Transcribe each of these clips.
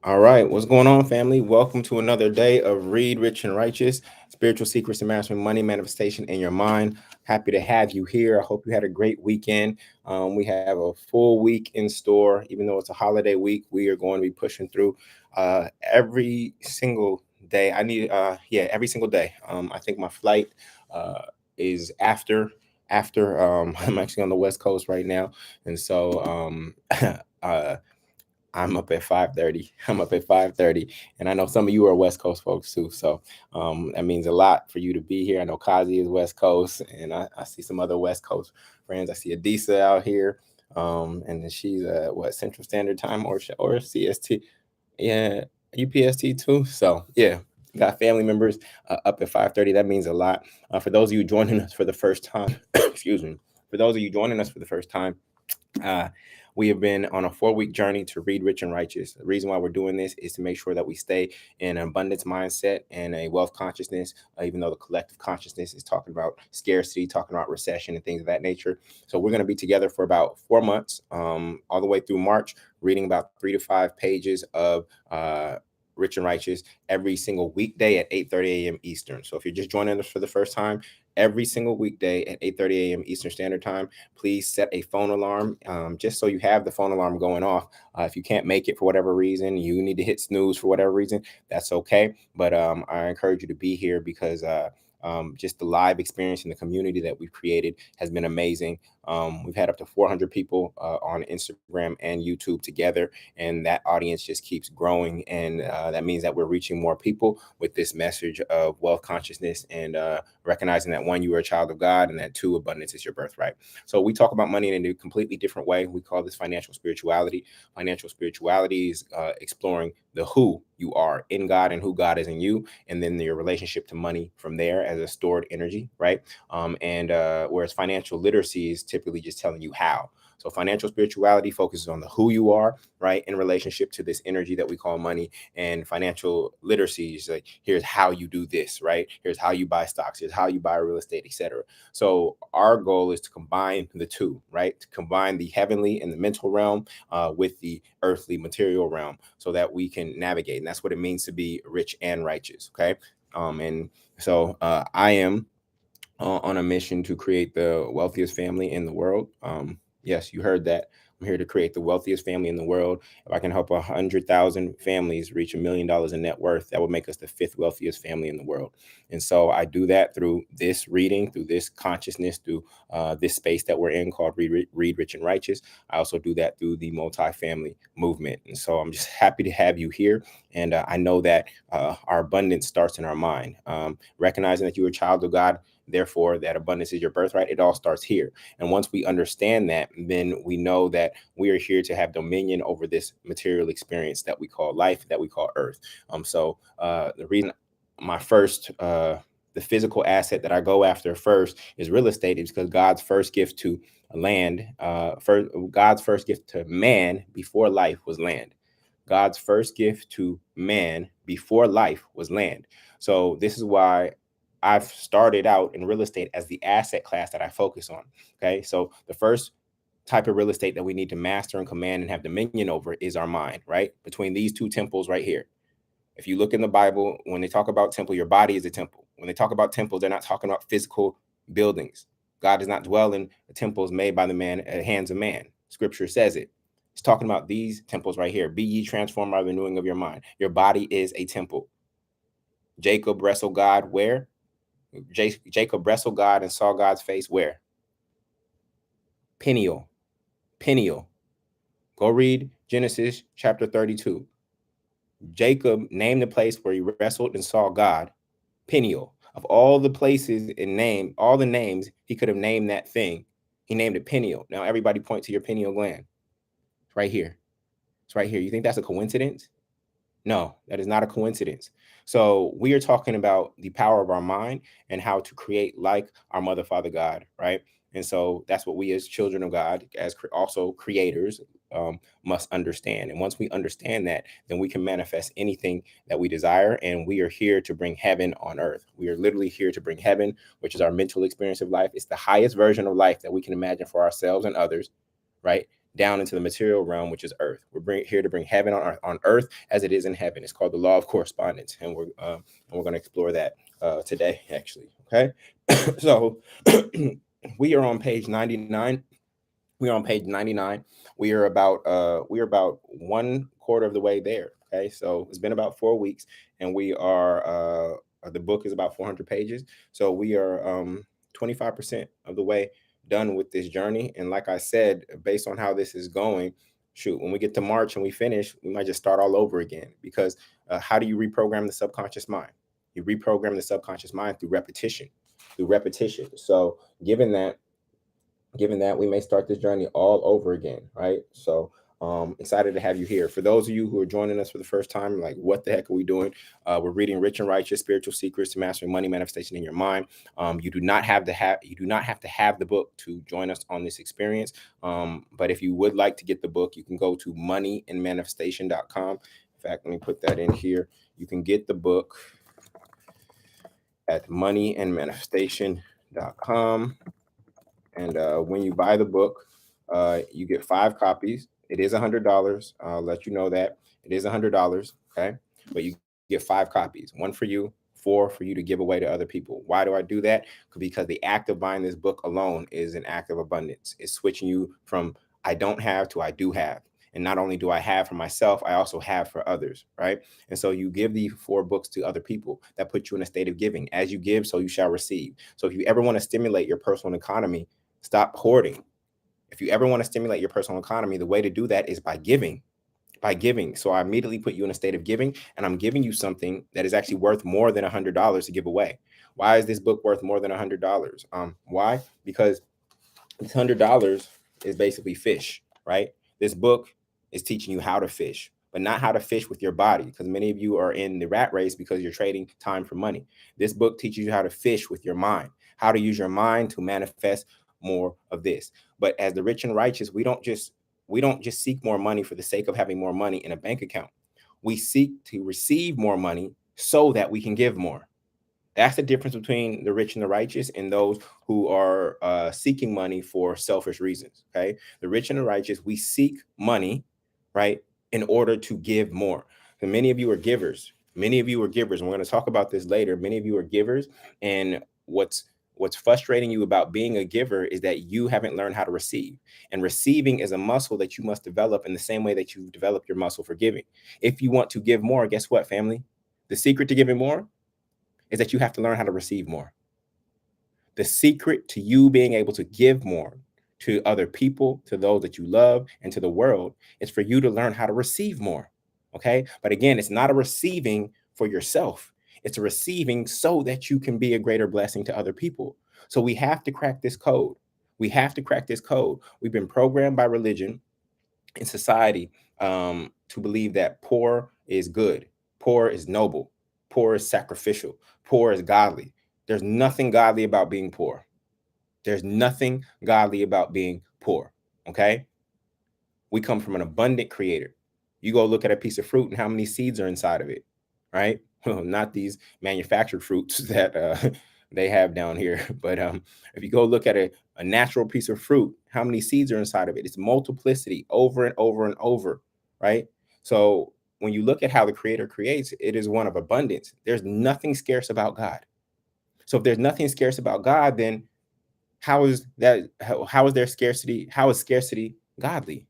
All right, what's going on, family? Welcome to another day of Read Rich and Righteous, Spiritual Secrets to Mastering Money Manifestation in Your Mind. Happy to have you here. I hope you had a great weekend. We have a full week in store. Even though it's a holiday week, we are going to be pushing through every single day. Every single day. I think my flight uh, is after I'm actually on the West Coast right now, and so uh, I'm up at 5:30. I'm up at 5:30, and I know some of you are West Coast folks too. So that means a lot for you to be here. I know Kazi is West Coast, and I see some other West Coast friends. I see Adisa out here, and then she's what Central Standard Time or CST, yeah, UPST too. So yeah, got family members up at 5:30. That means a lot. For those of you joining us for the first time, excuse me. For those of you joining us for the first time. Uh, we have been on a 4 week journey to read Rich and Righteous. The reason why we're doing this is to make sure that we stay in an abundance mindset and a wealth consciousness, even though the collective consciousness is talking about scarcity, talking about recession, and things of that nature. So we're going to be together for about 4 months, all the way through March, reading about 3 to 5 pages of Rich and Righteous every single weekday at 8:30 a.m. Eastern. So if you're just joining us for the first time, every single weekday at 8:30 a.m. Eastern Standard Time, please set a phone alarm, just so you have the phone alarm going off. If you can't make it for whatever reason, you need to hit snooze for whatever reason, that's okay. But I encourage you to be here because just the live experience in the community that we've created has been amazing. We've had up to 400 people on Instagram and YouTube together, and that audience just keeps growing. And that means that we're reaching more people with this message of wealth consciousness and recognizing that one, you are a child of God, and that two, abundance is your birthright. So we talk about money in a completely different way. We call this financial spirituality. Financial spirituality is exploring the who you are in God and who God is in you, and then your relationship to money from there as a stored energy, right? And whereas financial literacy is typically just telling you how. So financial spirituality focuses on the who you are, right, in relationship to this energy that we call money. And financial literacy is like, here's how you do this, right? Here's how you buy stocks, here's how you buy real estate, etc. So our goal is to combine the two, right? To combine the heavenly and the mental realm with the earthly material realm so that we can navigate. And that's what it means to be rich and righteous, okay? And so I am on a mission to create the wealthiest family in the world. Yes, you heard that. I'm here to create the wealthiest family in the world. If I can help 100,000 families reach $1 million in net worth, that would make us the fifth wealthiest family in the world. And so I do that through this reading, through this consciousness, through this space that we're in called Read Rich and Righteous. I also do that through the multifamily movement. And so I'm just happy to have you here. And I know that our abundance starts in our mind. Recognizing that you're a child of God, therefore that abundance is your birthright, it all starts here. And once we understand that, then we know that we are here to have dominion over this material experience that we call life, that we call earth. The reason my first the physical asset that I go after first is real estate is because God's first gift to land, God's first gift to man before life was land. God's first gift to man before life was land. So this is why I've started out in real estate as the asset class that I focus on. Okay. So the first type of real estate that we need to master and command and have dominion over is our mind, right? Between these two temples right here. If you look in the Bible, when they talk about temple, your body is a temple. When they talk about temples, they're not talking about physical buildings. God does not dwell in temples made by the hands of man. Scripture says it. It's talking about these temples right here. Be ye transformed by the renewing of your mind. Your body is a temple. Jacob wrestled God where? Jacob wrestled God and saw God's face where? Peniel. Peniel. Go read Genesis chapter 32. Jacob named the place where he wrestled and saw God Peniel. Of all the places in name, all the names he could have named that thing, he named it Peniel. Now everybody point to your pineal gland. It's right here. It's right here. You think that's a coincidence? No, that is not a coincidence. So we are talking about the power of our mind and how to create like our mother, father, God, right? And so that's what we as children of God, as also creators, must understand. And once we understand that, then we can manifest anything that we desire. And we are here to bring heaven on earth. We are literally here to bring heaven, which is our mental experience of life. It's the highest version of life that we can imagine for ourselves and others, right? down into the material realm, which is earth. We're here to bring heaven on earth as it is in heaven. It's called the law of correspondence, and we're going to explore that today, actually. Okay, so we are on page 99. We are on page 99. We are about 1/4 of the way there. Okay, so it's been about 4 weeks, and we are the book is about 400 pages. So we are 25% of the way done with this journey. And like I said, based on how this is going, shoot, when we get to March and we finish, we might just start all over again. Because how do you reprogram the subconscious mind? You reprogram the subconscious mind through repetition, through repetition. So given that we may start this journey all over again, right? So excited to have you here. For those of you who are joining us for the first time, like, what the heck are we doing? We're reading Rich and Righteous: Spiritual Secrets to Mastering Money Manifestation in Your Mind. You do not have to have the book to join us on this experience. But if you would like to get the book, you can go to moneyandmanifestation.com. In fact, let me put that in here. You can get the book at moneyandmanifestation.com. And when you buy the book, you get 5 copies. It is $100. I'll let you know that it is $100. Okay, but you get 5 copies, one for you, 4 for you to give away to other people. Why do I do that? Because the act of buying this book alone is an act of abundance. It's switching you from I don't have to I do have. And not only do I have for myself, I also have for others, right? And so you give the 4 books to other people. That puts you in a state of giving. As you give, so you shall receive. So if you ever want to stimulate your personal economy, stop hoarding. If you ever want to stimulate your personal economy, the way to do that is by giving. By giving. So I immediately put you in a state of giving, and I'm giving you something that is actually worth more than $100 to give away. Why is this book worth more than $100? Why? Because this $100 is basically fish, right? This book is teaching you how to fish, but not how to fish with your body, because many of you are in the rat race because you're trading time for money. This book teaches you how to fish with your mind, how to use your mind to manifest more of this. But as the rich and righteous, we don't just seek more money for the sake of having more money in a bank account. We seek to receive more money so that we can give more. That's the difference between the rich and the righteous and those who are seeking money for selfish reasons. Okay, the rich and the righteous, we seek money, right, in order to give more. And many of you are givers. Many of you are givers, and we're going to talk about this later. Many of you are givers, and what's frustrating you about being a giver is that you haven't learned how to receive. And receiving is a muscle that you must develop in the same way that you've developed your muscle for giving. If you want to give more, guess what, family? The secret to giving more is that you have to learn how to receive more. The secret to you being able to give more to other people, to those that you love, and to the world is for you to learn how to receive more. Okay. But again, it's not a receiving for yourself, it's a receiving so that you can be a greater blessing to other people. So we have to crack this code. We have to crack this code. We've been programmed by religion in society to believe that poor is good, poor is noble, poor is sacrificial, poor is godly. There's nothing godly about being poor. There's nothing godly about being poor. Okay. We come from an abundant creator. You go look at a piece of fruit and how many seeds are inside of it, right? Well, not these manufactured fruits that they have down here. But if you go look at a natural piece of fruit, how many seeds are inside of it? It's multiplicity over and over and over, right? So when you look at how the creator creates, it is one of abundance. There's nothing scarce about God. So if there's nothing scarce about God, then how is that? How is there scarcity? How is scarcity godly?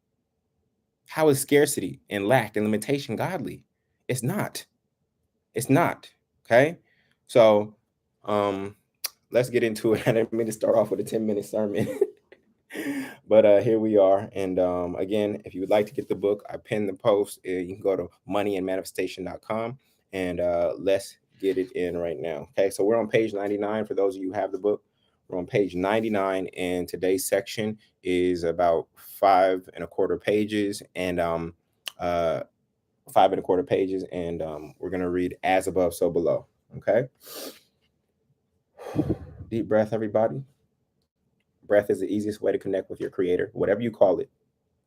How is scarcity and lack and limitation godly? It's not. It's not. Okay. So let's get into it. I didn't mean to start off with a 10-minute sermon. But here we are. And again, if you would like to get the book, I pinned the post. You can go to moneyandmanifestation.com and let's get it in right now. Okay, so we're on page 99 for those of you who have the book. We're on page 99, and today's section is about 5.25 pages, and 5.25 pages, and we're gonna read as above, so below. Okay. Deep breath, everybody. Breath is the easiest way to connect with your creator, whatever you call it.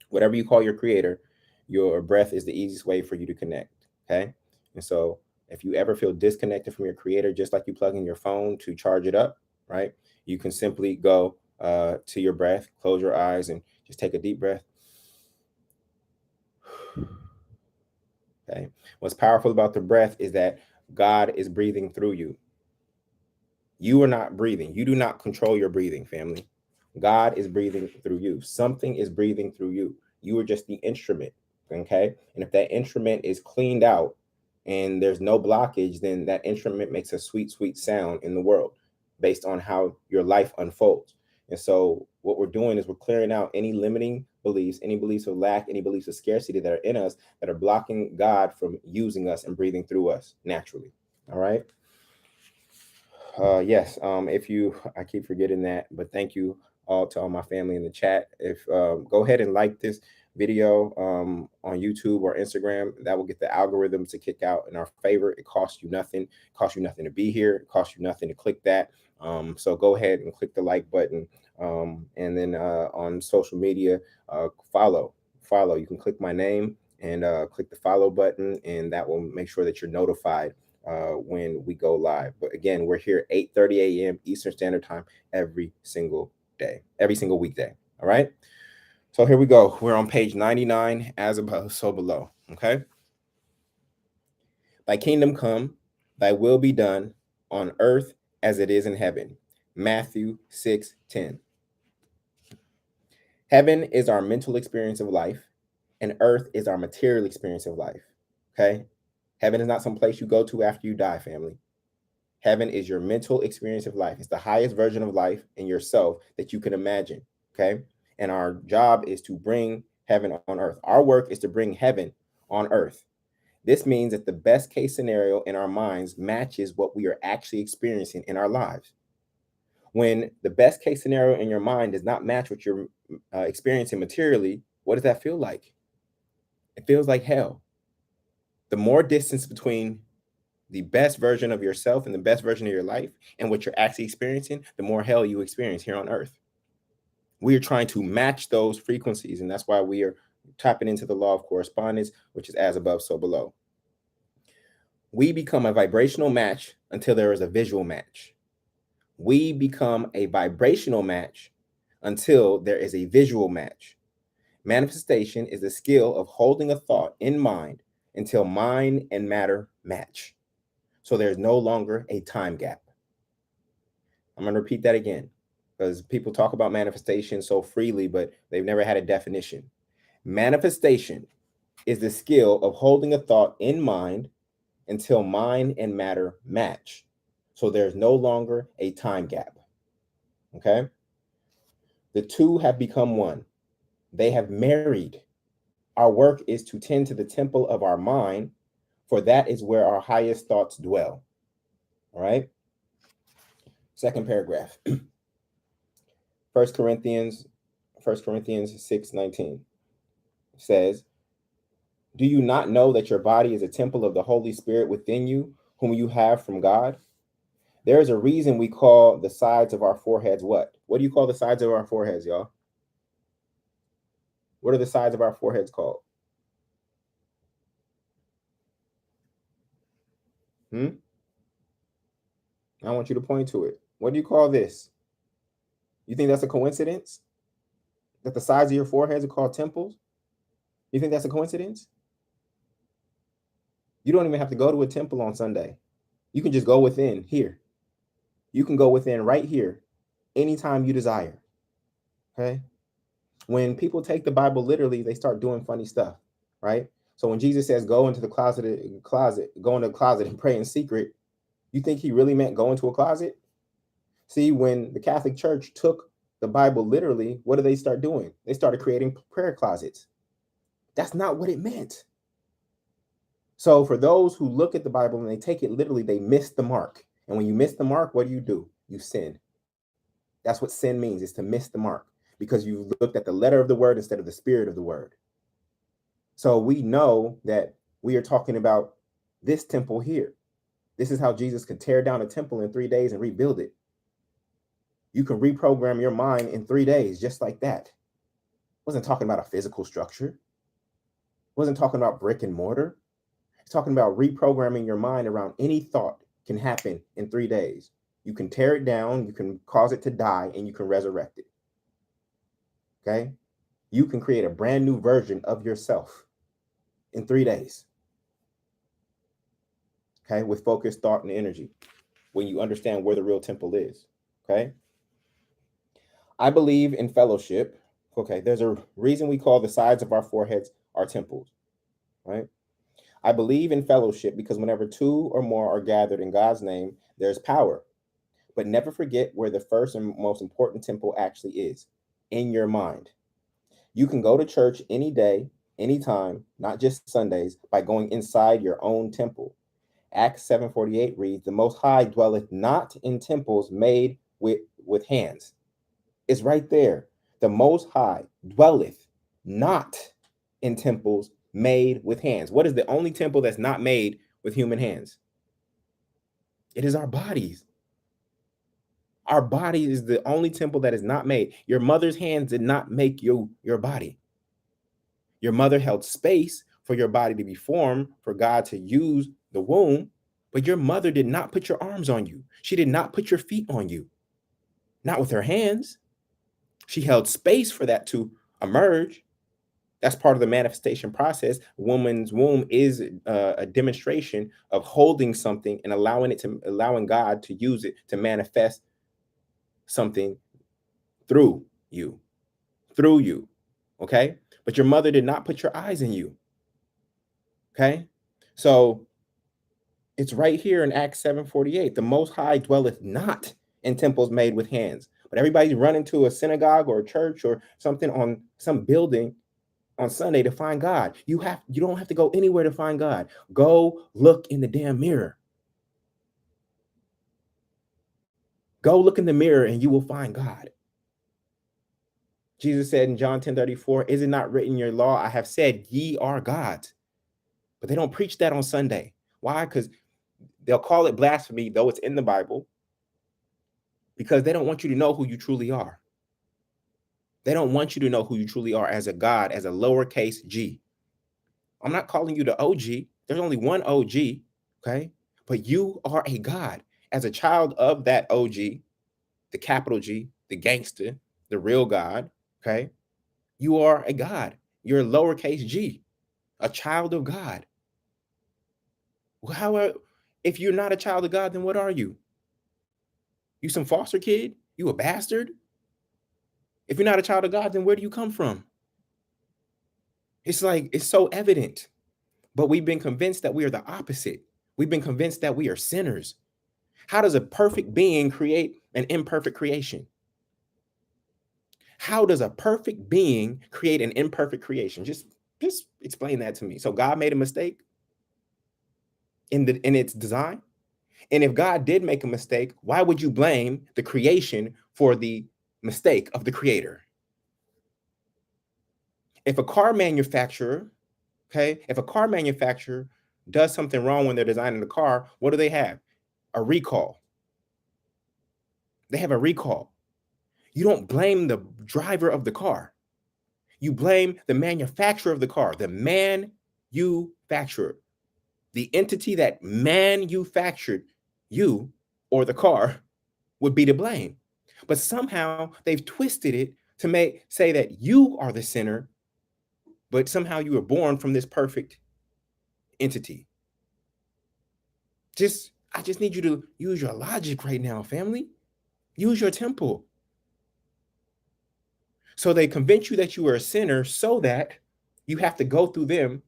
Whatever you call your creator, your breath is the easiest way for you to connect. Okay. And so if you ever feel disconnected from your creator, just like you plug in your phone to charge it up, right? You can simply go to your breath, close your eyes, and just take a deep breath. Okay. What's powerful about the breath is that God is breathing through you. You are not breathing. You do not control your breathing, family. God is breathing through you. Something is breathing through you. You are just the instrument. Okay. And if that instrument is cleaned out and there's no blockage, then that instrument makes a sweet, sweet sound in the world based on how your life unfolds. And so, what we're doing is we're clearing out any limiting beliefs, any beliefs of lack, any beliefs of scarcity that are in us that are blocking God from using us and breathing through us naturally. All right. Yes. If you, I keep forgetting that, but thank you all to all my family in the chat. If go ahead and like this video on YouTube or Instagram, that will get the algorithm to kick out in our favor. It costs you nothing. It costs you nothing to be here. It costs you nothing to click that. So go ahead and click the like button, and then on social media, follow. Follow. You can click my name and click the follow button, and that will make sure that you're notified when we go live. But again, we're here 8:30 a.m. Eastern Standard Time every single day, every single weekday. All right. So here we go. We're on page 99, as above, so below. Okay. Thy kingdom come, thy will be done on earth as it is in heaven. Matthew 6:10. Heaven is our mental experience of life, and earth is our material experience of life. Okay. Heaven is not some place you go to after you die, family. Heaven is your mental experience of life. It's the highest version of life in yourself that you can imagine. Okay. And our job is to bring heaven on earth. Our work is to bring heaven on earth. This means that the best case scenario in our minds matches what we are actually experiencing in our lives. When the best case scenario in your mind does not match what you're experiencing materially, what does that feel like? It feels like hell. The more distance between the best version of yourself and the best version of your life and what you're actually experiencing, the more hell you experience here on earth. We are trying to match those frequencies, and that's why we are tapping into the law of correspondence, which is as above, so below. We become a vibrational match until there is a visual match. We become a vibrational match until there is a visual match. Manifestation is the skill of holding a thought in mind until mind and matter match. So there's no longer a time gap. I'm going to repeat that again because people talk about manifestation so freely, but they've never had a definition. Manifestation is the skill of holding a thought in mind until mind and matter match. So there's no longer a time gap. Okay. The two have become one. They have married. Our work is to tend to the temple of our mind, for that is where our highest thoughts dwell. All right. Second paragraph. First Corinthians 6:19 says, do you not know that your body is a temple of the Holy Spirit within you, whom you have from God? There is a reason we call the sides of our foreheads what? What do you call the sides of our foreheads, y'all? What are the sides of our foreheads called? I want you to point to it. What do you call this? You think that's a coincidence? That the sides of your foreheads are called temples? You think that's a coincidence? You don't even have to go to a temple on Sunday. You can just go within here. You can go within right here anytime you desire. Okay. When people take the Bible literally, they start doing funny stuff, right? So when Jesus says, go into the go into the closet and pray in secret, you think he really meant go into a closet? See, when the Catholic Church took the Bible literally, what did they start doing? They started creating prayer closets. That's not what it meant. So for those who look at the Bible and they take it literally, they miss the mark. And when you miss the mark, what do? You sin. That's what sin means, is to miss the mark, because you looked at the letter of the word instead of the spirit of the word. So we know that we are talking about this temple here. This is how Jesus could tear down a temple in 3 days and rebuild it. You can reprogram your mind in 3 days just like that. Wasn't talking about a physical structure. Wasn't talking about brick and mortar. It's talking about reprogramming your mind around any thought can happen in 3 days. You can tear it down, you can cause it to die, and you can resurrect it. Okay? You can create a brand new version of yourself. in 3 days. Okay, with focused thought and energy, when you understand where the real temple is. Okay, I believe in fellowship. Okay, there's a reason we call the sides of our foreheads our temples, right? I believe in fellowship because whenever two or more are gathered in God's name, there's power. But never forget where the first and most important temple actually is, in your mind. You can go to church any day, anytime, not just Sundays, by going inside your own temple. Acts 7:48 reads, "The Most High dwelleth not in temples made with hands." It's right there. The Most High dwelleth not in temples made with hands. What is the only temple that's not made with human hands? It is our bodies. Our body is the only temple that is not made. Your mother's hands did not make your body. Your mother held space for your body to be formed, for God to use the womb, but your mother did not put your arms on you. She did not put your feet on you, not with her hands. She held space for that to emerge. That's part of the manifestation process. Woman's womb is a demonstration of holding something and allowing God to use it to manifest something through you, through you. Okay. But your mother did not put your eyes in you. Okay. So it's right here in Acts 7:48. The Most High dwelleth not in temples made with hands. But everybody's running to a synagogue or a church or something on some building on Sunday to find God. You don't have to go anywhere to find God. Go look in the damn mirror. Go look in the mirror and you will find God. Jesus said in John 10:34, "Is it not written in your law, I have said ye are gods?" But they don't preach that on Sunday. Why? Because they'll call it blasphemy, though it's in the Bible, because they don't want you to know who you truly are. They don't want you to know who you truly are as a God, as a lowercase g. I'm not calling you the OG. There's only one OG, okay? But you are a God. As a child of that OG, the capital G, the gangster, the real God, okay? You are a God. You're lowercase g, a child of God. How, if you're not a child of God, then what are you? You some foster kid? You a bastard? If you're not a child of God, then where do you come from? It's like, it's so evident. But we've been convinced that we are the opposite. We've been convinced that we are sinners. How does a perfect being create an imperfect creation? How does a perfect being create an imperfect creation? Just explain that to me. So God made a mistake in its design? And if God did make a mistake, why would you blame the creation for the mistake of the creator? If a car manufacturer, okay, if a car manufacturer does something wrong when they're designing the car, what do they have? A recall. They have a recall. You don't blame the driver of the car. You blame the manufacturer of the car, the manufacturer, the entity that manufactured you or the car would be to blame. But somehow they've twisted it to say that you are the sinner, but somehow you were born from this perfect entity. I just need you to use your logic right now, family. Use your temple. So they convince you that you are a sinner so that you have to go through them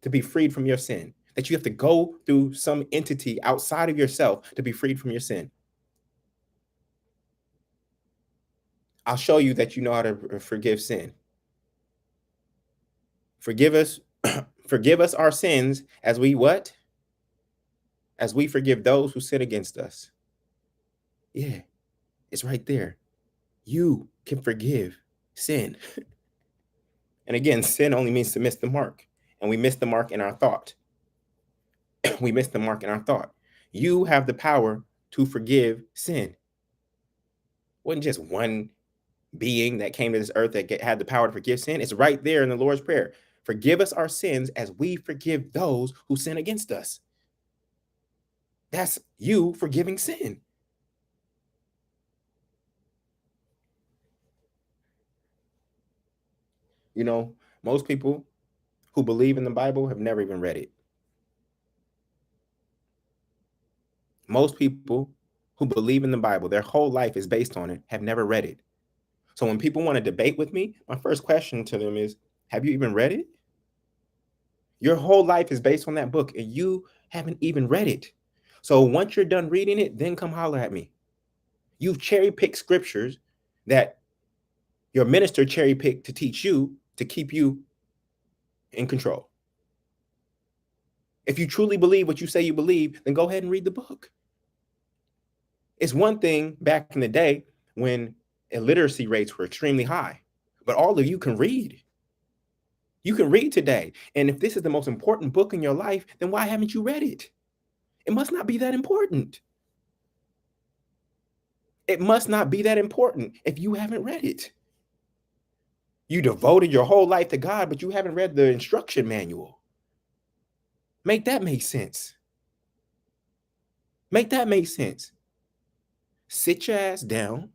to be freed from your sin, that you have to go through some entity outside of yourself to be freed from your sin. I'll show you that you know how to forgive sin. Forgive us, forgive us our sins as we what? As we forgive those who sin against us. Yeah, it's right there. You can forgive sin. And again, sin only means to miss the mark. And we miss the mark in our thought. We miss the mark in our thought. You have the power to forgive sin. It wasn't just one being that came to this earth that had the power to forgive sin. It's right there in the Lord's Prayer. Forgive us our sins as we forgive those who sin against us. That's you forgiving sin. You know, most people who believe in the Bible have never even read it. Most people who believe in the Bible, their whole life is based on it, have never read it. So when people want to debate with me, my first question to them is, have you even read it? Your whole life is based on that book and you haven't even read it. So once you're done reading it, then come holler at me. You've cherry picked scriptures that your minister cherry picked to teach you to keep you in control. If you truly believe what you say you believe, then go ahead and read the book. It's one thing back in the day when illiteracy rates were extremely high, but all of you can read. You can read today. And if this is the most important book in your life, then why haven't you read it? It must not be that important. It must not be that important if you haven't read it. You devoted your whole life to God, but you haven't read the instruction manual. Make that make sense. Make that make sense. Sit your ass down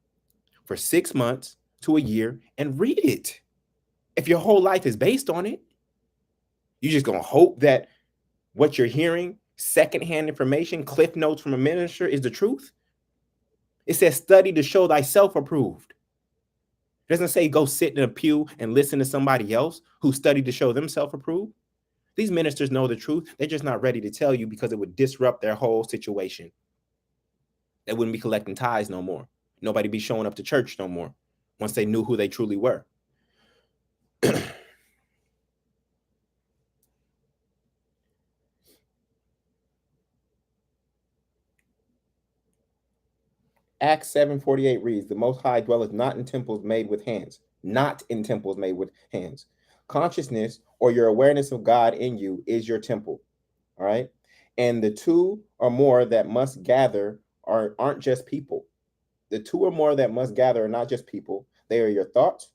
for 6 months to a year and read it. If your whole life is based on it, you're just going to hope that what you're hearing, secondhand information, cliff notes from a minister, is the truth. It says, study to show thyself approved. It doesn't say go sit in a pew and listen to somebody else who studied to show themselves approved. These ministers know the truth. They're just not ready to tell you because it would disrupt their whole situation. They wouldn't be collecting tithes no more. Nobody be showing up to church no more once they knew who they truly were. Acts 7:48 reads, the Most High dwelleth not in temples made with hands, not in temples made with hands. Consciousness or your awareness of God in you is your temple. All right. And the two or more that must gather aren't just people. The two or more that must gather are not just people. They are your thoughts,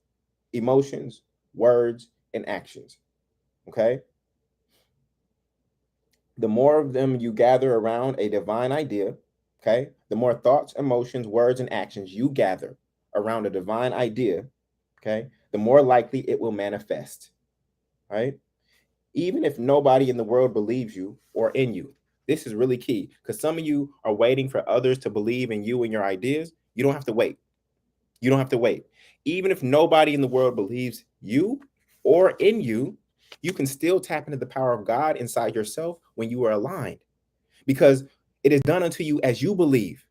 emotions, words, and actions. Okay. The more of them you gather around a divine idea, okay, the more thoughts, emotions, words, and actions you gather around a divine idea, okay, the more likely it will manifest. Right. Even if nobody in the world believes you or in you. This is really key because some of you are waiting for others to believe in you and your ideas. You don't have to wait. You don't have to wait. Even if nobody in the world believes you or in you, you can still tap into the power of God inside yourself when you are aligned because it is done unto you as you believe.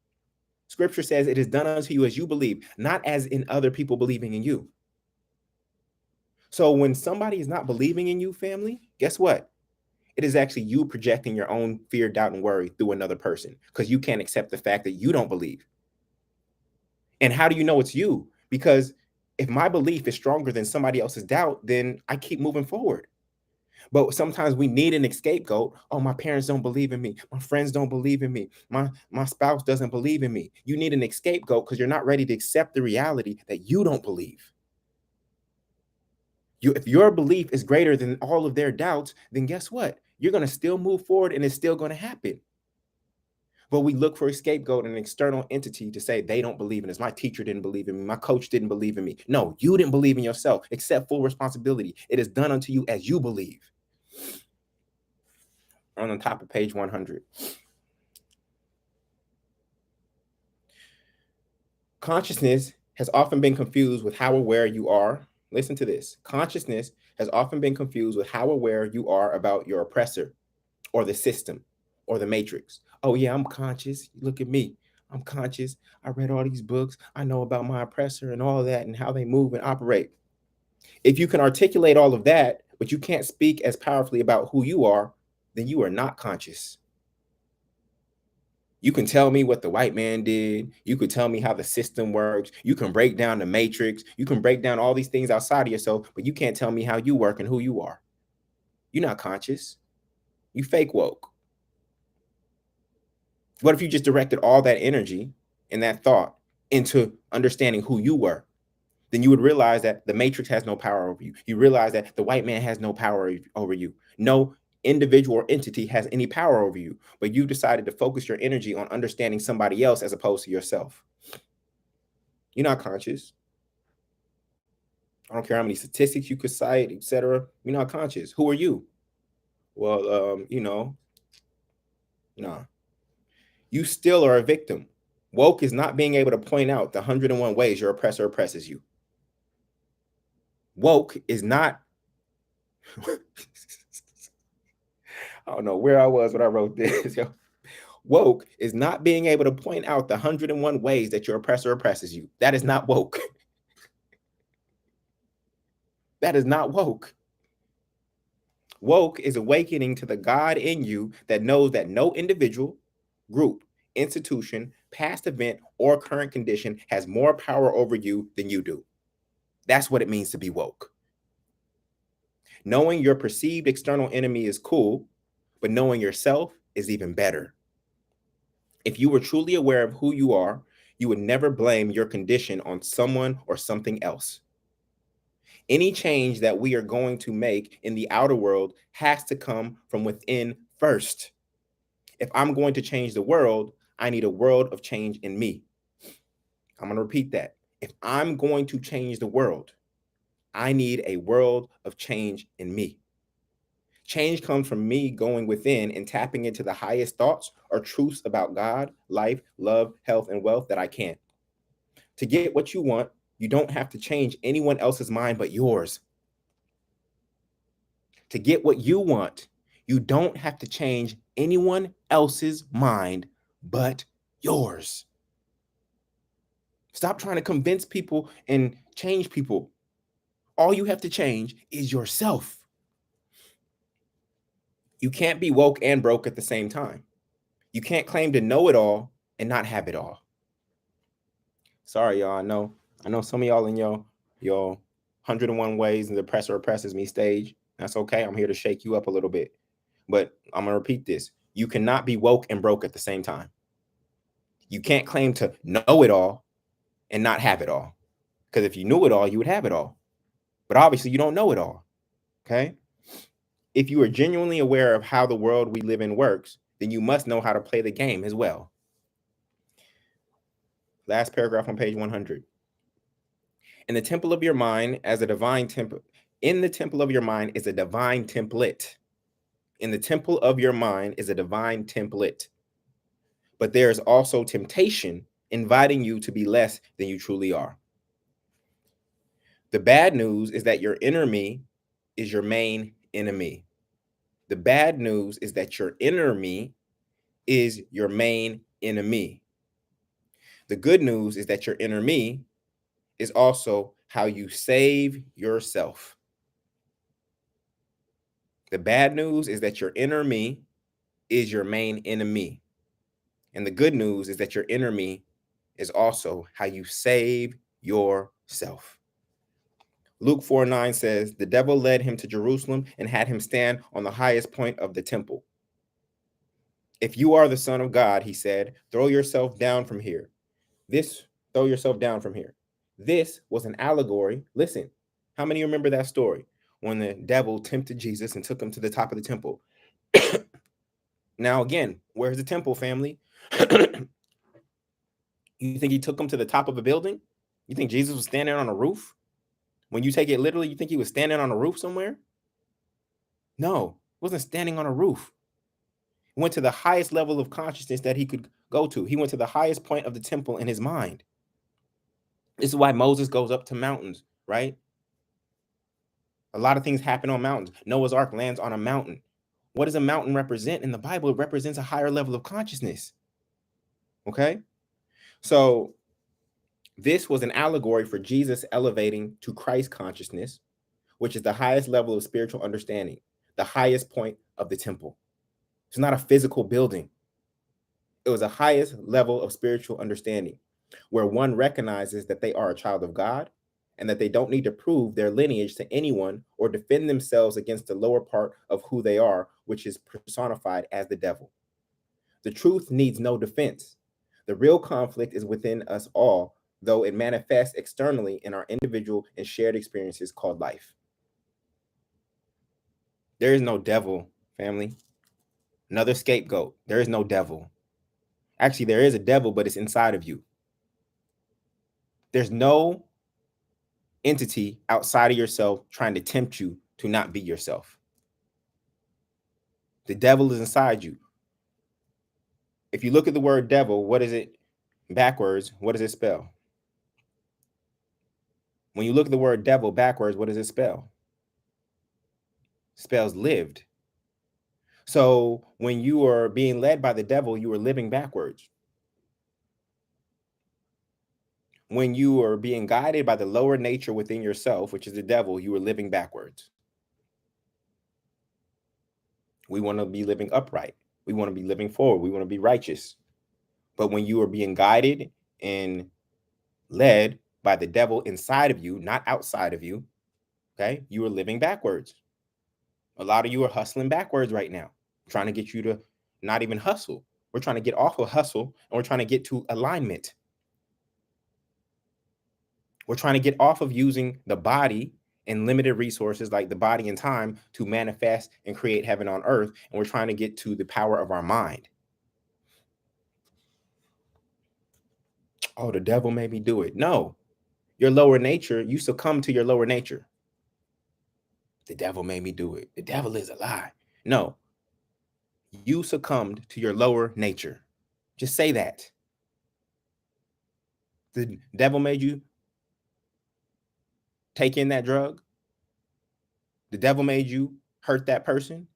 Scripture says it is done unto you as you believe, not as in other people believing in you. So when somebody is not believing in you, family, guess what? It is actually you projecting your own fear, doubt, and worry through another person because you can't accept the fact that you don't believe. And how do you know it's you? Because if my belief is stronger than somebody else's doubt, then I keep moving forward. But sometimes we need an scapegoat. Oh, my parents don't believe in me. My friends don't believe in me. My spouse doesn't believe in me. You need an scapegoat because you're not ready to accept the reality that you don't believe. If your belief is greater than all of their doubts, then guess what? You're going to still move forward and it's still going to happen. But we look for a scapegoat and an external entity to say they don't believe in us. My teacher didn't believe in me. My coach didn't believe in me. No, you didn't believe in yourself. Accept full responsibility. It is done unto you as you believe. On the top of page 100. Consciousness has often been confused with how aware you are. Listen to this. Consciousness has often been confused with how aware you are about your oppressor or the system or the matrix. Oh, yeah, I'm conscious. Look at me. I'm conscious. I read all these books. I know about my oppressor and all of that and how they move and operate. If you can articulate all of that, but you can't speak as powerfully about who you are, then you are not conscious. You can tell me what the white man did. You could tell me how the system works. You can break down the matrix. You can break down all these things outside of yourself, but you can't tell me how you work and who you are. You're not conscious. You fake woke. What if you just directed all that energy and that thought into understanding who you were? Then you would realize that the matrix has no power over you. You realize that the white man has no power over you. No individual or entity has any power over you, but you decided to focus your energy on understanding somebody else as opposed to yourself. You're not conscious. I don't care how many statistics you could cite, etc. You're not conscious. Who are you? Well, nah. You still are a victim. Woke is not being able to point out the 101 ways your oppressor oppresses you. Woke is not. I don't know where I was when I wrote this. Woke is not being able to point out the 101 ways that your oppressor oppresses you. That is not woke. That is not woke. Woke is awakening to the God in you that knows that no individual, group, institution, past event, or current condition has more power over you than you do. That's what it means to be woke. Knowing your perceived external enemy is cool, but knowing yourself is even better. If you were truly aware of who you are, you would never blame your condition on someone or something else. Any change that we are going to make in the outer world has to come from within first. If I'm going to change the world, I need a world of change in me. I'm going to repeat that. If I'm going to change the world, I need a world of change in me. Change comes from me going within and tapping into the highest thoughts or truths about God, life, love, health, and wealth that I can. To get what you want, you don't have to change anyone else's mind but yours. To get what you want, you don't have to change anyone else's mind but yours. Stop trying to convince people and change people. All you have to change is yourself. You can't be woke and broke at the same time. You can't claim to know it all and not have it all. Sorry, y'all. I know some of y'all in your 101 ways and the oppressor oppresses me stage. That's okay. I'm here to shake you up a little bit. But I'm gonna repeat this. You cannot be woke and broke at the same time. You can't claim to know it all and not have it all. Because if you knew it all, you would have it all. But obviously you don't know it all. Okay. If you are genuinely aware of how the world we live in works, then you must know how to play the game as well. Last paragraph on page 100. In the temple of your mind as a divine temple, in the temple of your mind is a divine template. In the temple of your mind is a divine template. But there is also temptation inviting you to be less than you truly are. The bad news is that your inner me is your main enemy. The bad news is that your inner me is your main enemy. The good news is that your inner me is also how you save yourself. The bad news is that your inner me is your main enemy. And the good news is that your inner me is also how you save yourself. Luke 4:9 says, the devil led him to Jerusalem and had him stand on the highest point of the temple. If you are the Son of God, he said, throw yourself down from here. Throw yourself down from here. This was an allegory. Listen, how many remember that story when the devil tempted Jesus and took him to the top of the temple? Now, again, where's the temple, family? You think he took him to the top of a building? You think Jesus was standing on a roof? When you take it literally, you think he was standing on a roof somewhere? No, he wasn't standing on a roof. He went to the highest level of consciousness that he could go to. He went to the highest point of the temple in his mind. This is why Moses goes up to mountains, right? A lot of things happen on mountains. Noah's Ark lands on a mountain. What does a mountain represent? In the Bible, it represents a higher level of consciousness. Okay? So this was an allegory for Jesus elevating to Christ consciousness, which is the highest level of spiritual understanding, the highest point of the temple. It's not a physical building. It was the highest level of spiritual understanding, where one recognizes that they are a child of God and that they don't need to prove their lineage to anyone or defend themselves against the lower part of who they are, which is personified as the devil. The truth needs no defense. The real conflict is within us all, though it manifests externally in our individual and shared experiences called life. There is no devil, family. Another scapegoat. There is no devil. Actually, there is a devil, but it's inside of you. There's no entity outside of yourself trying to tempt you to not be yourself. The devil is inside you. If you look at the word devil, what is it backwards? What does it spell? When you look at the word devil backwards, what does it spell? It spells lived. So when you are being led by the devil, you are living backwards. When you are being guided by the lower nature within yourself, which is the devil, you are living backwards. We want to be living upright. We want to be living forward. We want to be righteous. But when you are being guided and led by the devil inside of you, not outside of you, okay, you are living backwards. A lot of you are hustling backwards right now, trying to get you to not even hustle. We're trying to get off of hustle and we're trying to get to alignment. We're trying to get off of using the body and limited resources like the body and time to manifest and create heaven on earth. And we're trying to get to the power of our mind. Oh, the devil made me do it. No, your lower nature, you succumb to your lower nature. The devil made me do it. The devil is a lie. No, you succumbed to your lower nature. Just say that. The devil made you take in that drug. The devil made you hurt that person.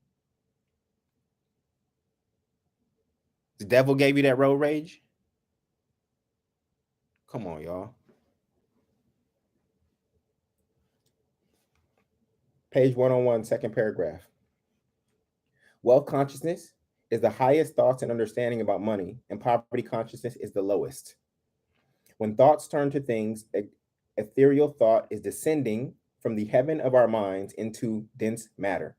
The devil gave you that road rage. Come on, y'all. Page 101, second paragraph. Wealth consciousness is the highest thoughts and understanding about money, and poverty consciousness is the lowest. When thoughts turn to things, ethereal thought is descending from the heaven of our minds into dense matter.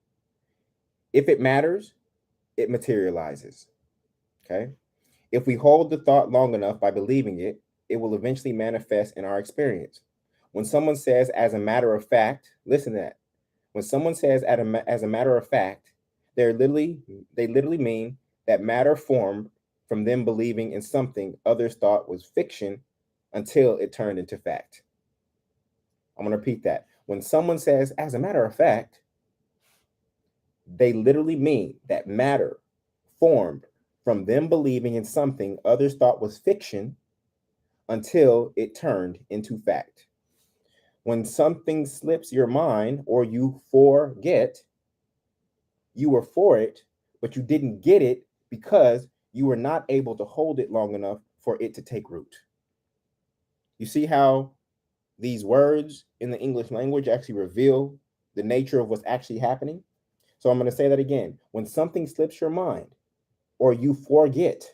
If it matters, it materializes. Okay? If we hold the thought long enough by believing it, it will eventually manifest in our experience. When someone says, as a matter of fact, listen to that. When someone says, as a matter of fact, they literally mean that matter formed from them believing in something others thought was fiction until it turned into fact. I'm going to repeat that. When someone says, as a matter of fact, they literally mean that matter formed from them believing in something others thought was fiction until it turned into fact. When something slips your mind or you forget, you were for it, but you didn't get it because you were not able to hold it long enough for it to take root. You see how these words in the English language actually reveal the nature of what's actually happening? So I'm going to say that again. When something slips your mind or you forget,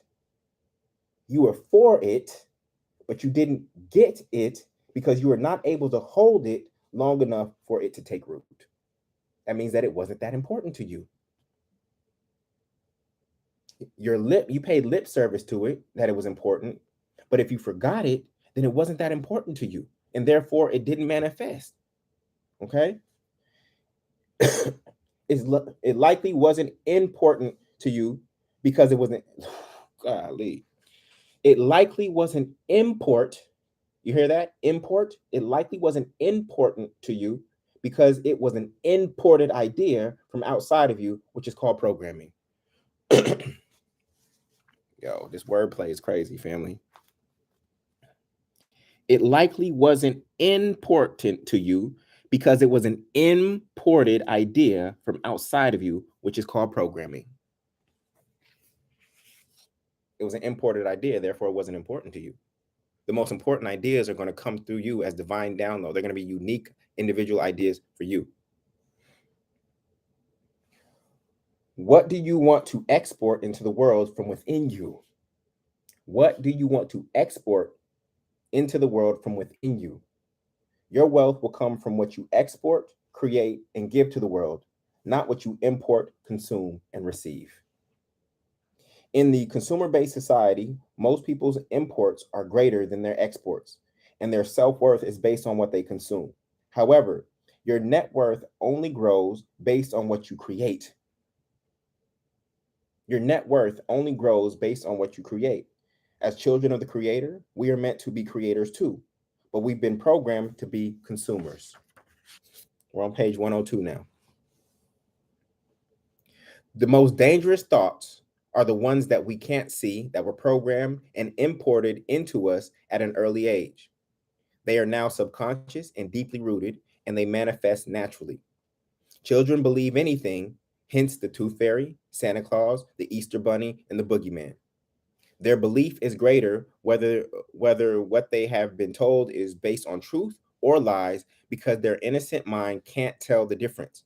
you were for it, but you didn't get it because you were not able to hold it long enough for it to take root. That means that it wasn't that important to you. You paid lip service to it, that it was important, but if you forgot it, then it wasn't that important to you, and therefore it didn't manifest. Okay? It likely wasn't important to you because it wasn't, golly, it likely wasn't import. You hear that? Import. It likely wasn't important to you because it was an imported idea from outside of you, which is called programming. Yo, this wordplay is crazy, family. It likely wasn't important to you because it was an imported idea from outside of you, which is called programming. It was an imported idea, therefore it wasn't important to you. The most important ideas are going to come through you as divine download. They're going to be unique individual ideas for you. What do you want to export into the world from within you? What do you want to export into the world from within you? Your wealth will come from what you export, create, and give to the world, not what you import, consume, and receive. In the consumer-based society, most people's imports are greater than their exports, and their self-worth is based on what they consume. However, your net worth only grows based on what you create. Your net worth only grows based on what you create. As children of the Creator, we are meant to be creators too. but we've been programmed to be consumers. We're on page 102 now. The most dangerous thoughts are the ones that we can't see, that were programmed and imported into us at an early age. They are now subconscious and deeply rooted, and they manifest naturally. Children believe anything, hence the Tooth Fairy, Santa Claus, the Easter Bunny, and the Boogeyman. Their belief is greater whether what they have been told is based on truth or lies, because their innocent mind can't tell the difference.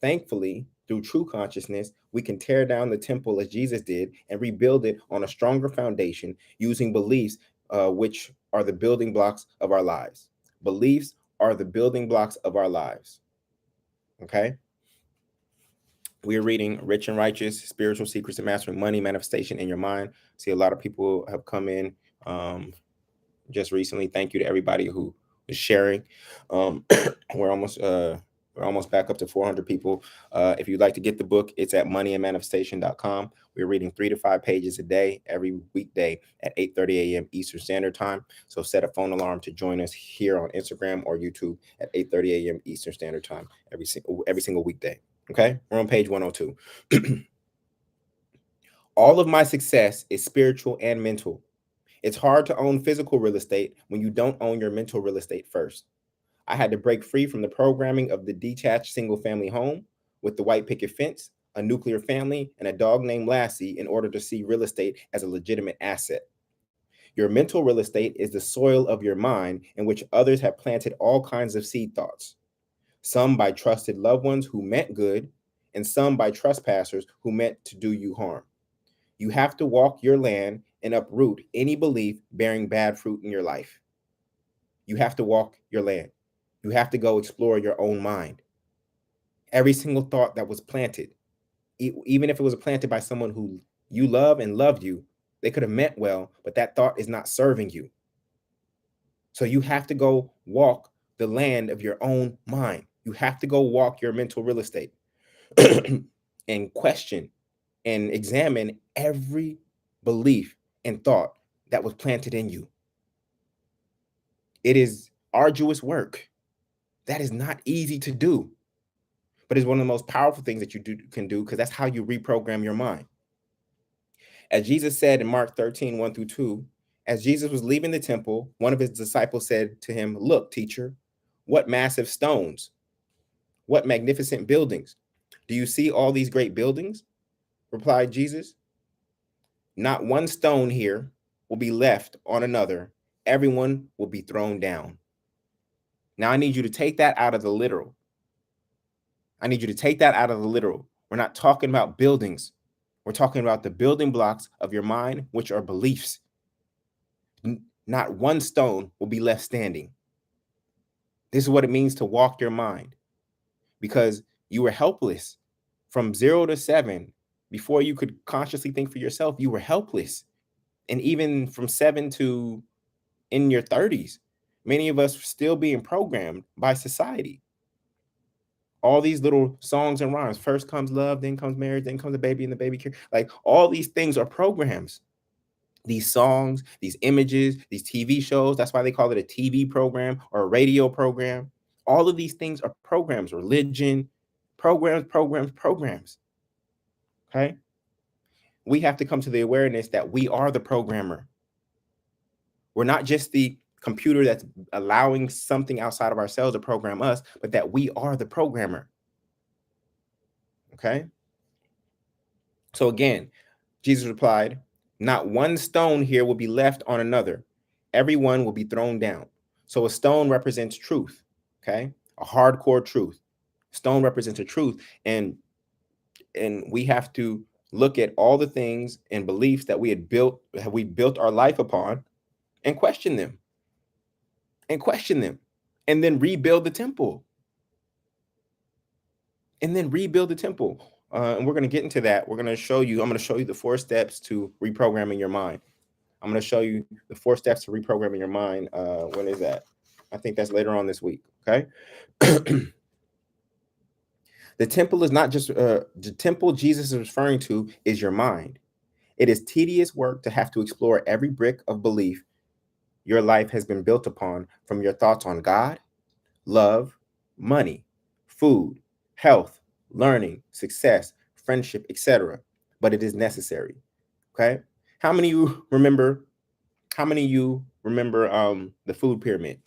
Thankfully, through true consciousness, we can tear down the temple as Jesus did and rebuild it on a stronger foundation using beliefs, which are the building blocks of our lives. Beliefs are the building blocks of our lives. Okay? We are reading Rich and Righteous, Spiritual Secrets of Mastering Money, Manifestation in Your Mind. See, a lot of people have come in just recently. Thank you to everybody who is sharing. We're almost back up to 400 people. If you'd like to get the book, it's at moneyandmanifestation.com. We're reading 3 to 5 pages a day, every weekday at 8:30 a.m. Eastern Standard Time. So set a phone alarm to join us here on Instagram or YouTube at 8:30 a.m. Eastern Standard Time every single weekday. Okay, we're on page 102. All of my success is spiritual and mental. It's hard to own physical real estate when you don't own your mental real estate first. I had to break free from the programming of the detached single family home with the white picket fence, a nuclear family, and a dog named Lassie in order to see real estate as a legitimate asset. Your mental real estate is the soil of your mind in which others have planted all kinds of seed thoughts, some by trusted loved ones who meant good, and some by trespassers who meant to do you harm. You have to walk your land and uproot any belief bearing bad fruit in your life. You have to walk your land. You have to go explore your own mind. Every single thought that was planted, even if it was planted by someone who you love and loved you, they could have meant well, but that thought is not serving you. So you have to go walk the land of your own mind. You have to go walk your mental real estate and question and examine every belief and thought that was planted in you. It is arduous work. That is not easy to do, but it's one of the most powerful things that you can do, because that's how you reprogram your mind. As Jesus said in Mark 13, 1-2, as Jesus was leaving the temple, one of his disciples said to him, "Look, teacher, what massive stones, what magnificent buildings. Do you see all these great buildings?" Replied Jesus, "Not one stone here will be left on another. Everyone will be thrown down." Now, I need you to take that out of the literal. We're not talking about buildings. We're talking about the building blocks of your mind, which are beliefs. Not one stone will be left standing. This is what it means to walk your mind, because you were helpless from 0 to 7. Before you could consciously think for yourself, you were helpless. And even from 7 to in your 30s, many of us are still being programmed by society. All these little songs and rhymes. First comes love, then comes marriage, then comes the baby and the baby care. Like, all these things are programs. These songs, these images, these TV shows. That's why they call it a TV program or a radio program. All of these things are programs. Religion, programs. Okay? We have to come to the awareness that we are the programmer. We're not just the computer that's allowing something outside of ourselves to program us, but that we are the programmer. Okay? So again, Jesus replied, "Not one stone here will be left on another. Everyone will be thrown down." So a stone represents truth, okay? A hardcore truth. Stone represents a truth, and we have to look at all the things and beliefs that we built our life upon, and question them. And then rebuild the temple. And we're going to get into that. I'm going to show you the 4 steps to reprogramming your mind. I'm going to show you the 4 steps to reprogramming your mind. When is that? I think that's later on this week. Okay. The temple is not just the temple Jesus is referring to is your mind. It is tedious work to have to explore every brick of belief your life has been built upon from your thoughts on God, love, money, food, health, learning, success, friendship, etc. But it is necessary. Okay? How many of you remember the food pyramid?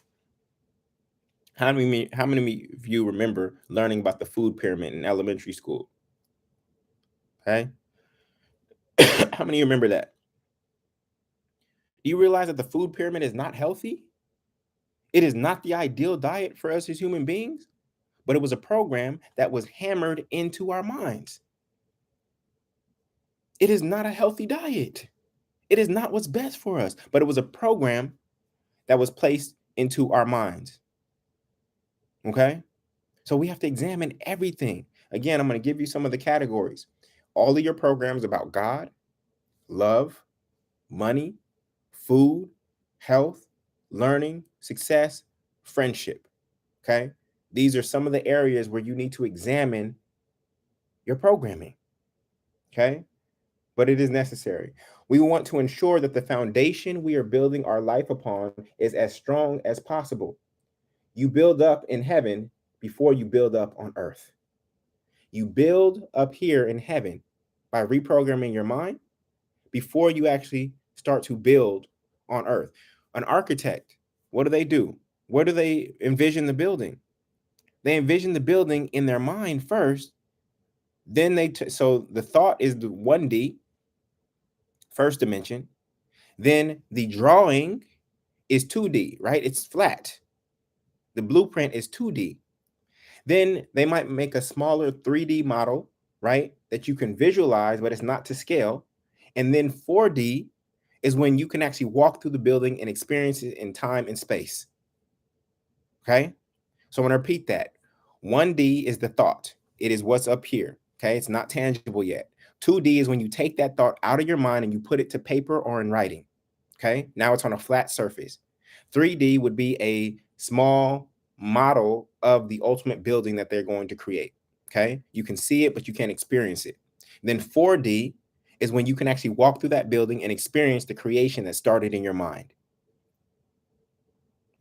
How many of you remember learning about the food pyramid in elementary school? Okay? How many of you remember that? Do you realize that the food pyramid is not healthy? It is not the ideal diet for us as human beings, but it was a program that was hammered into our minds. It is not a healthy diet. It is not what's best for us, but it was a program that was placed into our minds. Okay? So we have to examine everything. Again, I'm going to give you some of the categories. All of your programs about God, love, money, food, health, learning, success, friendship. Okay? These are some of the areas where you need to examine your programming. Okay? But it is necessary. We want to ensure that the foundation we are building our life upon is as strong as possible. You build up in heaven before you build up on earth. You build up here in heaven by reprogramming your mind before you actually start to build on earth. An architect, what do? Where do they envision the building? They envision the building in their mind first. Then so the thought is the 1D, first dimension. Then the drawing is 2D, right? It's flat. The blueprint is 2D. Then they might make a smaller 3D model, right? That you can visualize, but it's not to scale. And then 4D is when you can actually walk through the building and experience it in time and space. Okay? So I'm going to repeat that. 1D is the thought. It is what's up here. Okay? It's not tangible yet. 2D is when you take that thought out of your mind and you put it to paper or in writing. Okay? Now it's on a flat surface. 3D would be a small model of the ultimate building that they're going to create. Okay? You can see it, but you can't experience it. Then 4D is when you can actually walk through that building and experience the creation that started in your mind.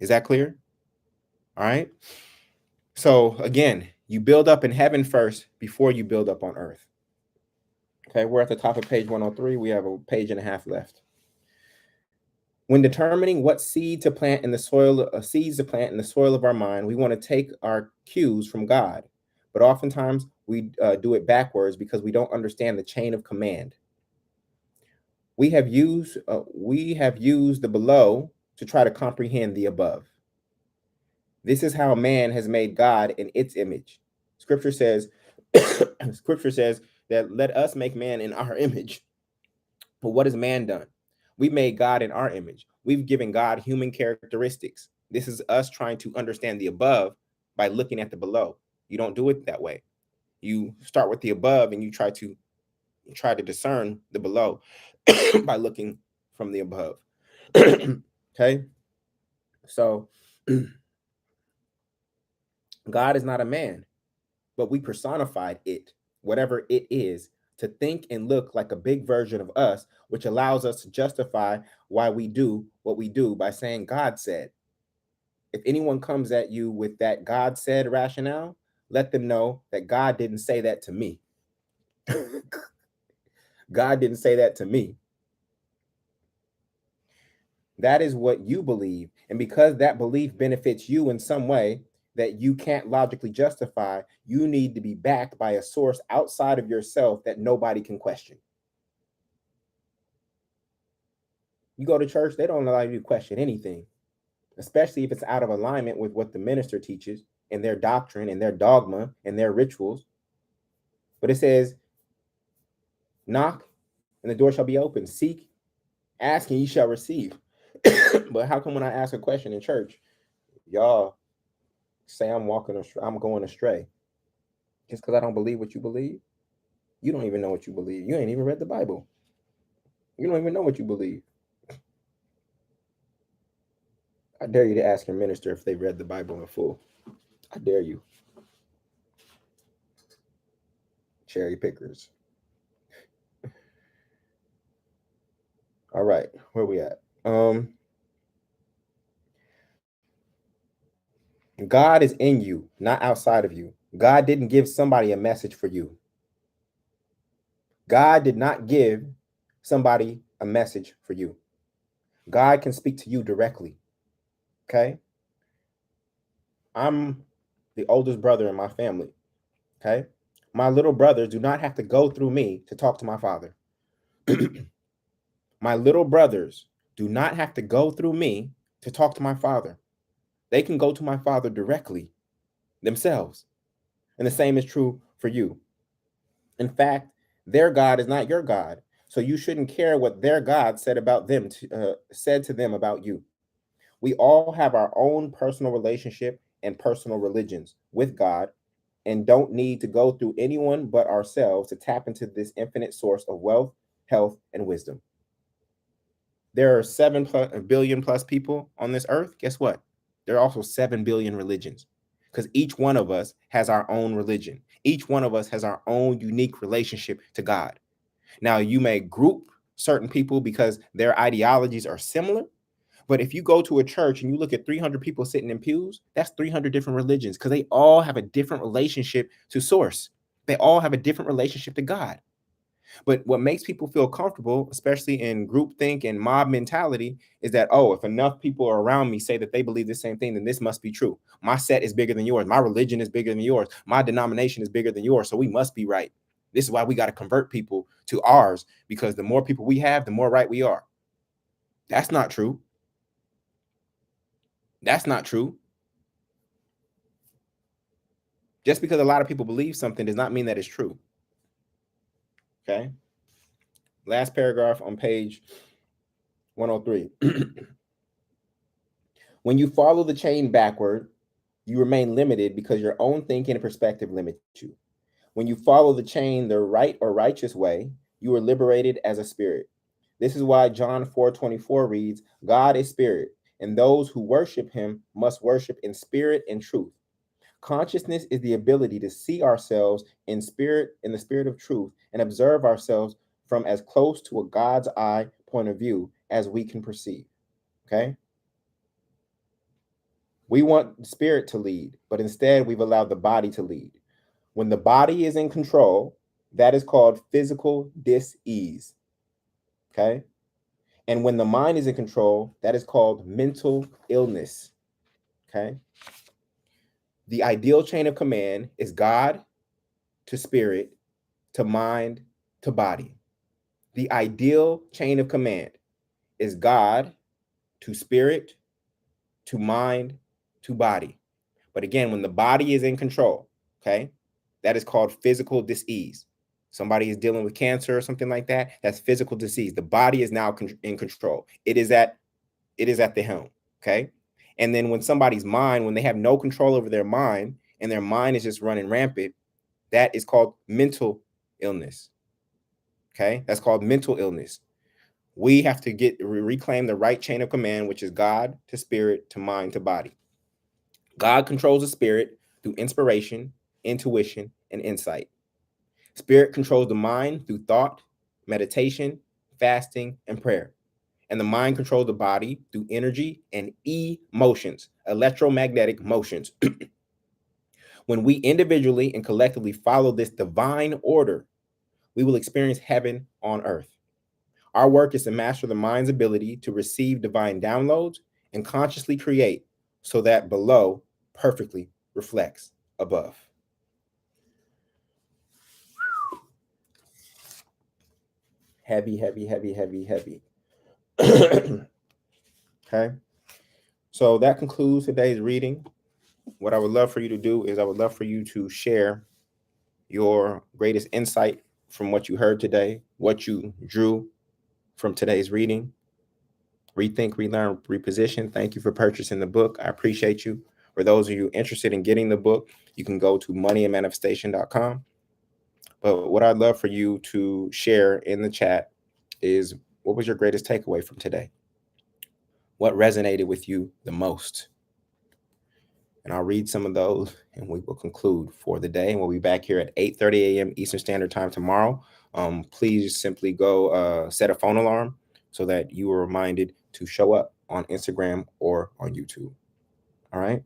Is that clear? All right. So again, you build up in heaven first before you build up on earth. Okay, we're at the top of page 103. We have a page and a half left. When determining what seeds to plant in the soil of our mind, we want to take our cues from God, but oftentimes we do it backwards because we don't understand the chain of command. We have used the below to try to comprehend the above. This is how man has made God in its image. Scripture says, Scripture says that let us make man in our image. But what has man done? We made God in our image. We've given God human characteristics. This is us trying to understand the above by looking at the below. You don't do it that way. You start with the above and you try to discern the below by looking from the above. Okay? So God is not a man, but we personified it, whatever it is, to think and look like a big version of us, which allows us to justify why we do what we do by saying God said. If anyone comes at you with that God said rationale, let them know that God didn't say that to me. God didn't say that to me. That is what you believe. And because that belief benefits you in some way that you can't logically justify, you need to be backed by a source outside of yourself that nobody can question. You go to church, they don't allow you to question anything, especially if it's out of alignment with what the minister teaches and their doctrine and their dogma and their rituals. But it says, knock and the door shall be open. Seek, ask, and ye shall receive. But how come when I ask a question in church, y'all say I'm going astray? Just because I don't believe what you believe? You don't even know what you believe. You ain't even read the Bible. You don't even know what you believe. I dare you to ask your minister if they read the Bible in full. I dare you. Cherry pickers. All right, where we at? God is in you, not outside of you. God didn't give somebody a message for you. God did not give somebody a message for you. God can speak to you directly. Okay. I'm the oldest brother in my family. Okay. My little brothers do not have to go through me to talk to my father. My little brothers do not have to go through me to talk to my father. They can go to my father directly themselves. And the same is true for you. In fact, their God is not your God. So you shouldn't care what their God said about them, said to them about you. We all have our own personal relationship and personal religions with God and don't need to go through anyone but ourselves to tap into this infinite source of wealth, health, and wisdom. There are 7 billion plus people on this earth. Guess what? There are also 7 billion religions because each one of us has our own religion. Each one of us has our own unique relationship to God. Now, you may group certain people because their ideologies are similar. But if you go to a church and you look at 300 people sitting in pews, that's 300 different religions because they all have a different relationship to source. They all have a different relationship to God. But what makes people feel comfortable, especially in groupthink and mob mentality, is that, oh, if enough people around me say that they believe the same thing, then this must be true. My set is bigger than yours. My religion is bigger than yours. My denomination is bigger than yours. So we must be right. This is why we got to convert people to ours, because the more people we have, the more right we are. That's not true. That's not true. Just because a lot of people believe something does not mean that it's true. Okay. Last paragraph on page 103. When you follow the chain backward, you remain limited because your own thinking and perspective limits you. When you follow the chain the right or righteous way, you are liberated as a spirit. This is why John 4:24 reads, God is spirit, and those who worship him must worship in spirit and truth. Consciousness is the ability to see ourselves in the spirit of truth, and observe ourselves from as close to a God's eye point of view as we can perceive. Okay? We want spirit to lead, but instead we've allowed the body to lead. When the body is in control, that is called physical dis-ease. Okay? And when the mind is in control, that is called mental illness. Okay? The ideal chain of command is God to spirit to mind to body. The ideal chain of command is God to spirit to mind to body. But again, when the body is in control, okay, that is called physical disease. Somebody is dealing with cancer or something like that. That's physical disease. The body is now in control. It is at the helm. Okay. And then when somebody's mind, when they have no control over their mind and their mind is just running rampant, that is called mental illness. Okay. That's called mental illness. We have to reclaim the right chain of command, which is God to spirit to mind to body. God controls the spirit through inspiration, intuition, and insight. Spirit controls the mind through thought, meditation, fasting, and prayer. And the mind controls the body through energy and emotions, electromagnetic motions. When we individually and collectively follow this divine order, we will experience heaven on earth. Our work is to master the mind's ability to receive divine downloads and consciously create so that below perfectly reflects above. Heavy, heavy, heavy, heavy, heavy. Okay. So that concludes today's reading. What I would love for you to do is I would love for you to share your greatest insight from what you heard today, what you drew from today's reading. Rethink, relearn, reposition. Thank you for purchasing the book. I appreciate you. For those of you interested in getting the book, you can go to moneyandmanifestation.com. But what I'd love for you to share in the chat is, what was your greatest takeaway from today? What resonated with you the most? And I'll read some of those and we will conclude for the day. And we'll be back here at 8:30 a.m. Eastern Standard Time tomorrow. Please simply go set a phone alarm so that you are reminded to show up on Instagram or on YouTube. All right.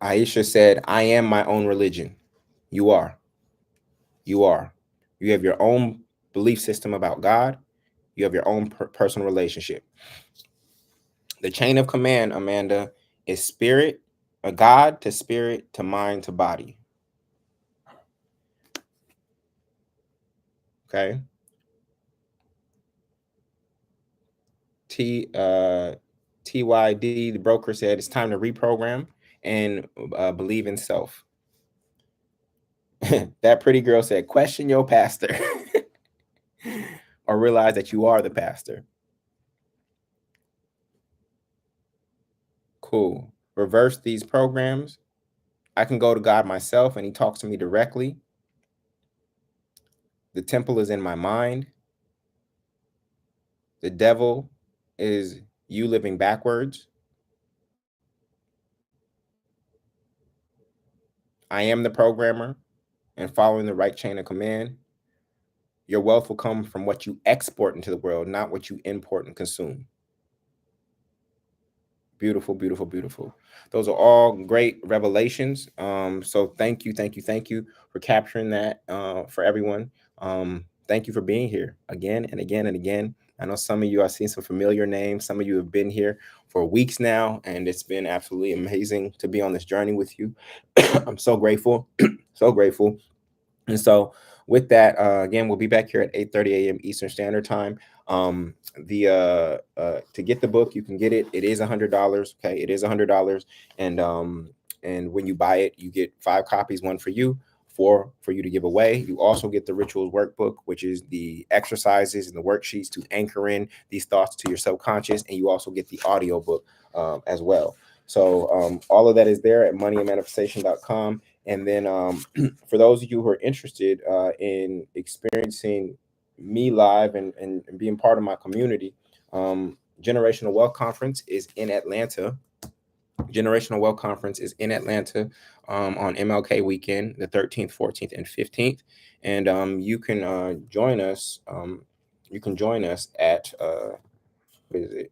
Aisha said, I am my own religion. You are. You are. You have your own belief system about God. You have your own personal relationship. The chain of command, Amanda, is spirit, a God to spirit to mind to body. Okay. TYD, the broker, said it's time to reprogram and believe in self. That pretty girl said, question your pastor or realize that you are the pastor. Cool. Reverse these programs. I can go to God myself and he talks to me directly. The temple is in my mind. The devil is you living backwards. I am the programmer and following the right chain of command. Your wealth will come from what you export into the world, not what you import and consume. Beautiful, beautiful, beautiful. Those are all great revelations. So thank you for capturing that for everyone. Thank you for being here again and again and again. I know some of you, I've seen some familiar names. Some of you have been here for weeks now, and it's been absolutely amazing to be on this journey with you. I'm so grateful, so grateful. And so with that, again, we'll be back here at 8:30 a.m. Eastern Standard Time. To get the book, you can get it. It is $100. Okay, it is $100, and when you buy it, you get 5 copies, one for you, 4 for you to give away. You also get the rituals workbook, which is the exercises and the worksheets to anchor in these thoughts to your subconscious, and you also get the audio book as well. So all of that is there at moneyandmanifestation.com. And then for those of you who are interested in experiencing me live and being part of my community, Generational Wealth Conference is in Atlanta. Generational Wealth Conference is in Atlanta on MLK weekend, the 13th, 14th, and 15th. And you can join us. You can join us at, what is it?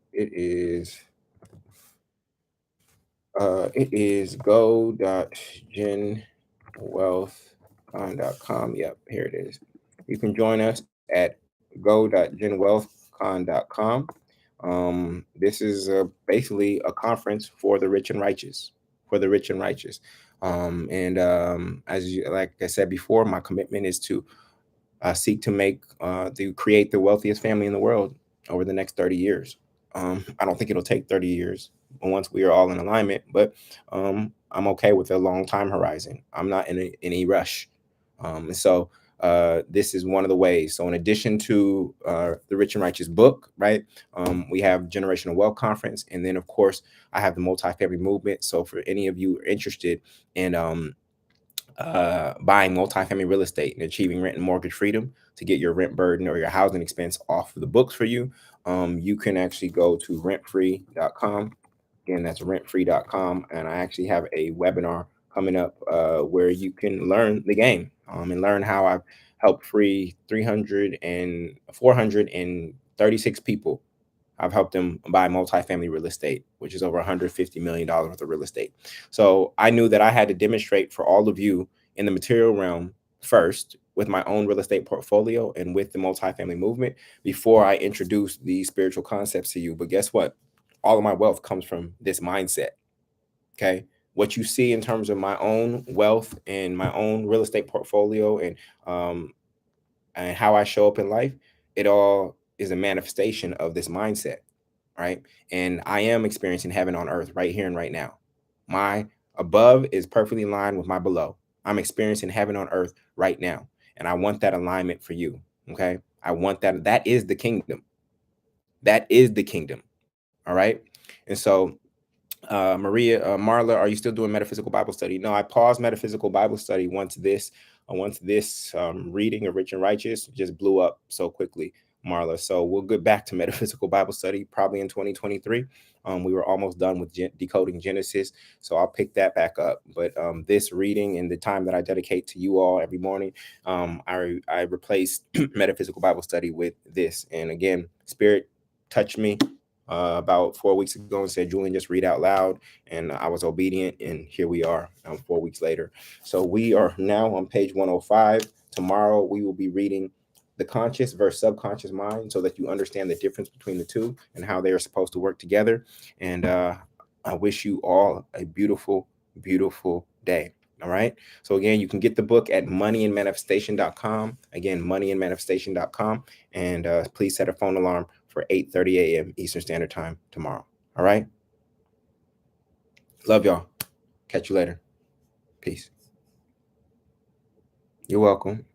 It is go.genwealthcon.com. Yep, here it is. You can join us at go.genwealthcon.com. This is basically a conference for the rich and righteous, for the rich and righteous. As you, like I said before, my commitment is to seek to create the wealthiest family in the world over the next 30 years. I don't think it'll take 30 years once we are all in alignment, but I'm okay with a long time horizon. I'm not in any rush. So this is one of the ways. So in addition to the Rich and Righteous book, right, we have Generational Wealth Conference. And then, of course, I have the Multifamily Movement. So for any of you interested in buying multifamily real estate and achieving rent and mortgage freedom to get your rent burden or your housing expense off of the books for you, you can actually go to rentfree.com. Again, that's rentfree.com. And I actually have a webinar coming up where you can learn the game and learn how I've helped free 436 people. I've helped them buy multifamily real estate, which is over $150 million worth of real estate. So I knew that I had to demonstrate for all of you in the material realm first with my own real estate portfolio and with the multifamily movement before I introduce these spiritual concepts to you. But guess what? All of my wealth comes from this mindset. Okay. What you see in terms of my own wealth and my own real estate portfolio and how I show up in life, it all is a manifestation of this mindset, right? And I am experiencing heaven on earth right here and right now. My above is perfectly in line with my below. I'm experiencing heaven on earth right now. And I want that alignment for you. Okay. I want that. That is the kingdom. That is the kingdom. All right. And so Marla, are you still doing metaphysical Bible study? No, I paused metaphysical Bible study once this reading of Rich and Righteous just blew up so quickly, Marla. So we'll get back to metaphysical Bible study probably in 2023. We were almost done with decoding Genesis, so I'll pick that back up. But this reading and the time that I dedicate to you all every morning, I replaced metaphysical Bible study with this. And again, Spirit touched me about 4 weeks ago and said, Jullien, just read out loud. And I was obedient. And here we are 4 weeks later. So we are now on page 105. Tomorrow, we will be reading the conscious versus subconscious mind so that you understand the difference between the two and how they are supposed to work together. And I wish you all a beautiful, beautiful day. All right. So again, you can get the book at moneyandmanifestation.com. Again, moneyandmanifestation.com. And please set a phone alarm for 8:30 a.m. Eastern Standard Time tomorrow. All right. Love y'all. Catch you later. Peace. You're welcome.